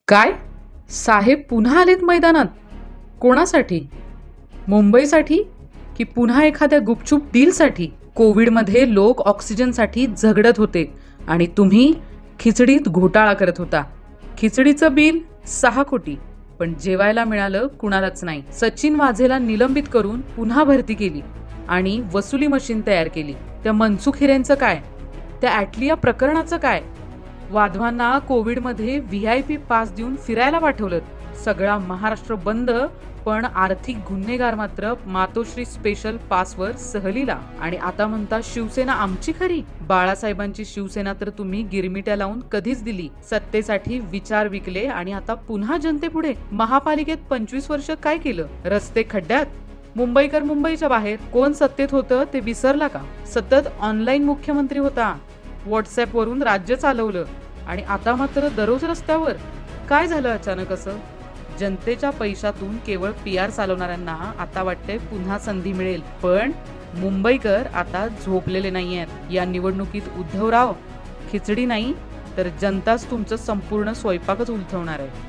काय? साहेब पुन्हा आलेत मैदानात? कोणासाठी? मुंबईसाठी की पुन्हा एखाद्या गुपचूप डीलसाठी? कोविडमध्ये लोक ऑक्सिजनसाठी झगडत होते आणि तुम्ही खिचडीत घोटाळा करत होता. खिचडीचं बिल 6 कोटी, पण जेवायला मिळालं कुणालाच नाही. सचिन वाझेला निलंबित करून पुन्हा भरती केली आणि वसुली मशीन तयार केली. त्या मनसुख हिरेंचं काय? त्या ॲटलिया प्रकरणाचं काय? वाधवांना कोविडमध्ये VIP पास देऊन फिरायला पाठवलं. सगळा महाराष्ट्र बंद, पण आर्थिक गुन्हेगार मात्र मातोश्री स्पेशल पासवर सहलीला. आणि आता म्हणता शिवसेना आमची खरी? बाळासाहेबांची शिवसेना तर तुम्ही गिरमिट्या लावून कधीच दिली. सत्तेसाठी विचार विकले आणि आता पुन्हा जनतेपुढे. महापालिकेत 25 वर्ष काय केलं? रस्ते खड्ड्यात, मुंबईकर मुंबईच्या बाहेर. कोण सत्तेत होतं ते विसरला का? सतत ऑनलाईन मुख्यमंत्री होता, व्हॉट्सअप वरून राज्य चालवलं आणि आता मात्र दररोज रस्त्यावर. काय झालं अचानक असं? जनतेच्या पैशातून केवळ PR चालवणाऱ्यांना आता वाटतंय पुन्हा संधी मिळेल, पण मुंबईकर आता झोपलेले नाहीयेत. या निवडणुकीत उद्धवराव खिचडी नाही तर जनताच तुमचं संपूर्ण स्वयंपाकच उलथवणार आहे.